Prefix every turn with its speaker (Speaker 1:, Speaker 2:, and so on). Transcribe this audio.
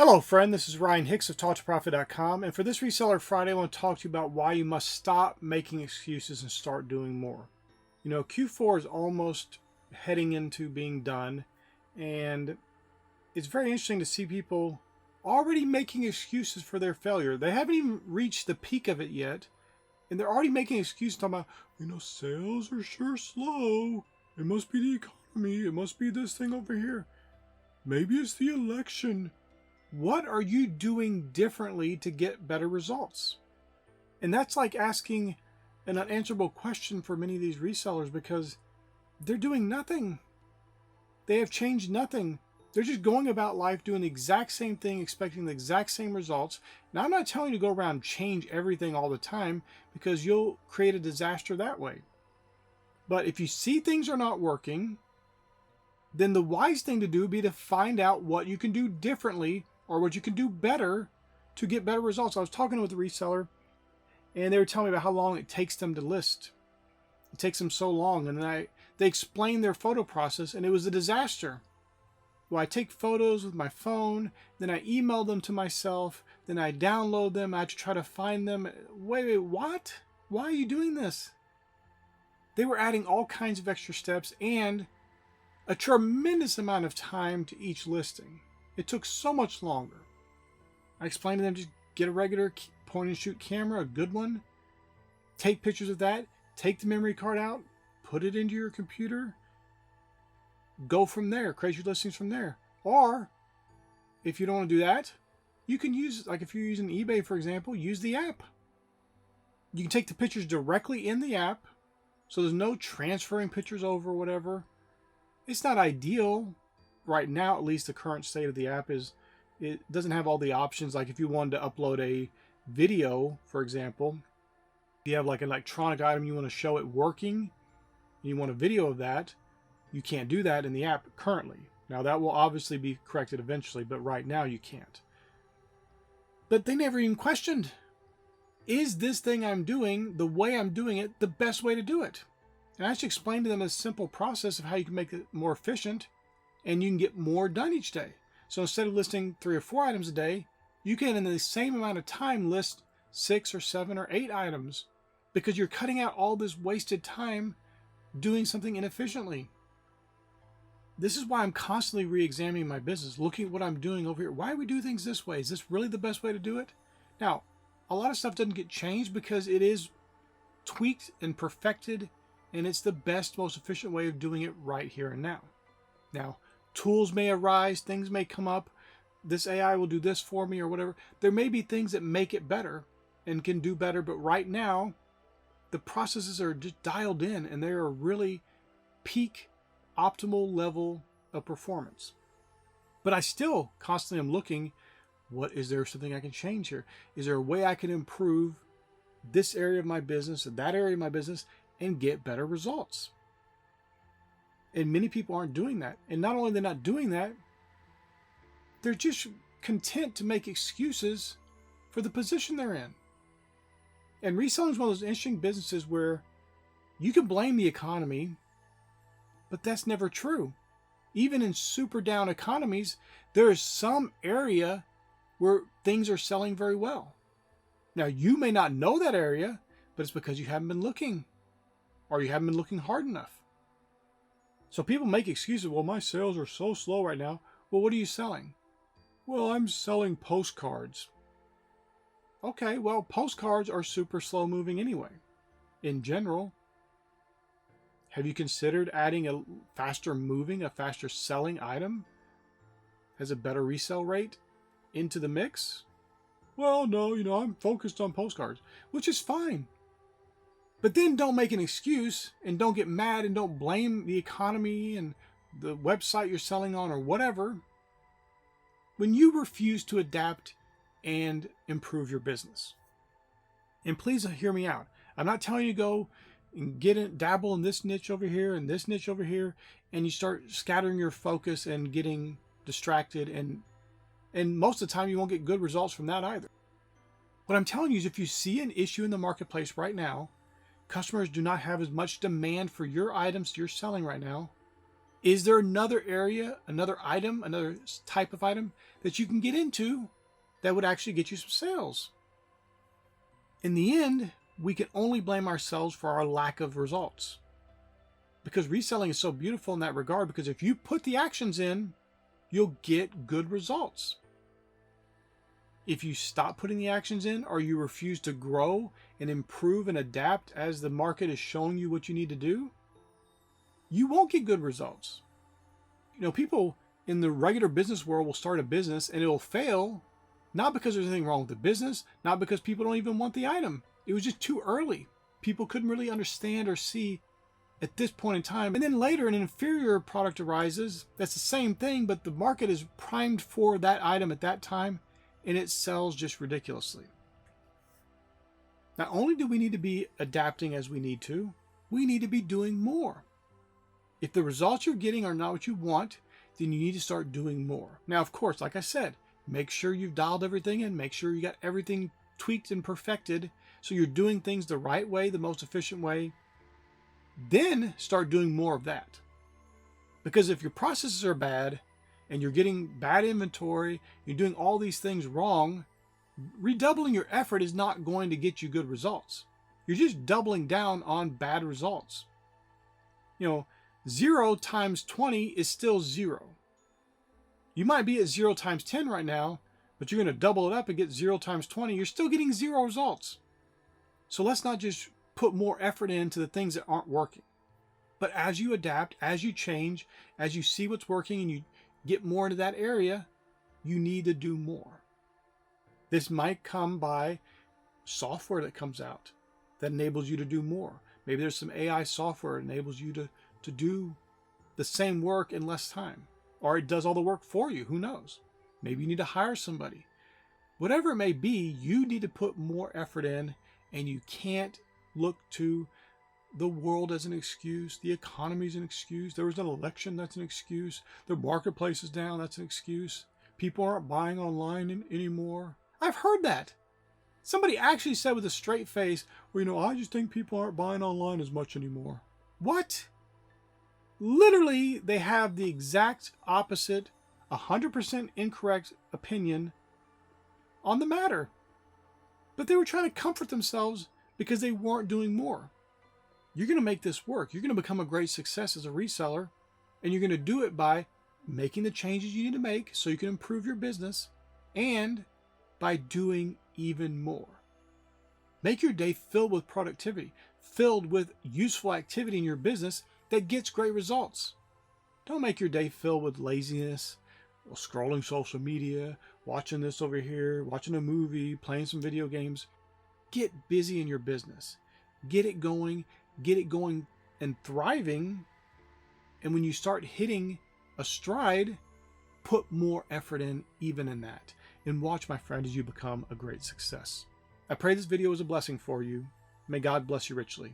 Speaker 1: Hello friend, this is Ryan Hicks of TalkToProfit.com, and for this Reseller Friday I want to talk to you about why you must stop making excuses and start doing more. You know, Q4 is almost heading into being done, and it's very interesting to see people already making excuses for their failure. They haven't even reached the peak of it yet, and they're already making excuses talking about, sales are sure slow. It must be the economy. It must be this thing over here. Maybe it's the election. What are you doing differently to get better results? And that's like asking an unanswerable question for many of these resellers because they're doing nothing. They have changed nothing. They're just going about life doing the exact same thing, expecting the exact same results. Now, I'm not telling you to go around and change everything all the time because you'll create a disaster that way. But if you see things are not working, then the wise thing to do would be to find out what you can do differently or what you can do better to get better results. I was talking with a reseller, and they were telling me about how long it takes them to list. It takes them so long, and then they explained their photo process, and it was a disaster. Well, I take photos with my phone, then I email them to myself, then I download them. I have to try to find them. Wait, what? Why are you doing this? They were adding all kinds of extra steps and a tremendous amount of time to each listing. It took so much longer. I explained to them, just get a regular point and shoot camera, a good one. Take pictures of that. Take the memory card out. Put it into your computer. Go from there. Create your listings from there. Or, if you don't want to do that, you can use, like if you're using eBay, for example, use the app. You can take the pictures directly in the app. So there's no transferring pictures over or whatever. It's not ideal. Right now, at least the current state of the app is it doesn't have all the options. Like if you wanted to upload a video, for example, if you have like an electronic item you want to show it working, and you want a video of that, you can't do that in the app currently. Now that will obviously be corrected eventually, but right now you can't. But they never even questioned, is this thing I'm doing, the way I'm doing it, the best way to do it? And I actually explained to them a simple process of how you can make it more efficient and you can get more done each day. So instead of listing 3 or 4 items a day, you can in the same amount of time list 6 or 7 or 8 items because you're cutting out all this wasted time doing something inefficiently. This is why I'm constantly re-examining my business, looking at what I'm doing over here. Why do we do things this way? Is this really the best way to do it? Now, a lot of stuff doesn't get changed because it is tweaked and perfected, and it's the best, most efficient way of doing it right here and now. Now, tools may arise, things may come up, this AI will do this for me or whatever. There may be things that make it better and can do better, but right now, the processes are just dialed in and they are really peak optimal level of performance. But I still constantly am looking, is there something I can change here? Is there a way I can improve this area of my business or that area of my business and get better results? And many people aren't doing that. And not only are they not doing that, they're just content to make excuses for the position they're in. And reselling is one of those interesting businesses where you can blame the economy, but that's never true. Even in super down economies, there is some area where things are selling very well. Now, you may not know that area, but it's because you haven't been looking or you haven't been looking hard enough. So people make excuses. Well, my sales are so slow right now. Well, what are you selling? Well, I'm selling postcards. Okay, well, postcards are super slow moving anyway. In general, have you considered adding a faster moving, a faster selling item? Has a better resale rate into the mix? Well, no, I'm focused on postcards, which is fine. But then don't make an excuse and don't get mad and don't blame the economy and the website you're selling on or whatever when you refuse to adapt and improve your business. And please hear me out. I'm not telling you to go and dabble in this niche over here and this niche over here, and you start scattering your focus and getting distracted, and most of the time you won't get good results from that either. What I'm telling you is if you see an issue in the marketplace right now, customers do not have as much demand for your items you're selling right now, Is there another area, another item, another type of item that you can get into that would actually get you some sales? In the end, we can only blame ourselves for our lack of results. Because reselling is so beautiful in that regard, because if you put the actions in, you'll get good results. If you stop putting the actions in, or you refuse to grow and improve and adapt as the market is showing you what you need to do, you won't get good results. You know, people in the regular business world will start a business and it'll fail, not because there's anything wrong with the business, not because people don't even want the item. It was just too early. People couldn't really understand or see at this point in time. And then later an inferior product arises that's the same thing, but the market is primed for that item at that time and it sells just ridiculously. Not only do we need to be adapting as we need to be doing more. If the results you're getting are not what you want, then you need to start doing more. Now, of course, like I said, make sure you've dialed everything in, make sure you got everything tweaked and perfected so you're doing things the right way, the most efficient way. Then start doing more of that. Because if your processes are bad and you're getting bad inventory, you're doing all these things wrong, redoubling your effort is not going to get you good results. You're just doubling down on bad results. You know, 0 times 20 is still 0. You might be at 0 times 10 right now, but you're going to double it up and get 0 times 20. You're still getting 0 results. So let's not just put more effort into the things that aren't working. But as you adapt, as you change, as you see what's working and you get more into that area, you need to do more. This might come by software that comes out that enables you to do more. Maybe there's some AI software that enables you to do the same work in less time. Or it does all the work for you. Who knows? Maybe you need to hire somebody. Whatever it may be, you need to put more effort in, and you can't look to the world as an excuse. The economy is an excuse. There was an election, that's an excuse. The marketplace is down, that's an excuse. People aren't buying online anymore. I've heard that. Somebody actually said with a straight face, well, I just think people aren't buying online as much anymore. What? Literally, they have the exact opposite, 100% incorrect opinion on the matter. But they were trying to comfort themselves because they weren't doing more. You're going to make this work. You're going to become a great success as a reseller, and you're going to do it by making the changes you need to make so you can improve your business and by doing even more. Make your day filled with productivity, filled with useful activity in your business that gets great results. Don't make your day filled with laziness, scrolling social media, watching this over here, watching a movie, playing some video games. Get busy in your business. Get it going and thriving. And when you start hitting a stride, put more effort in even in that. And watch, my friend, as you become a great success. I pray this video was a blessing for you. May God bless you richly.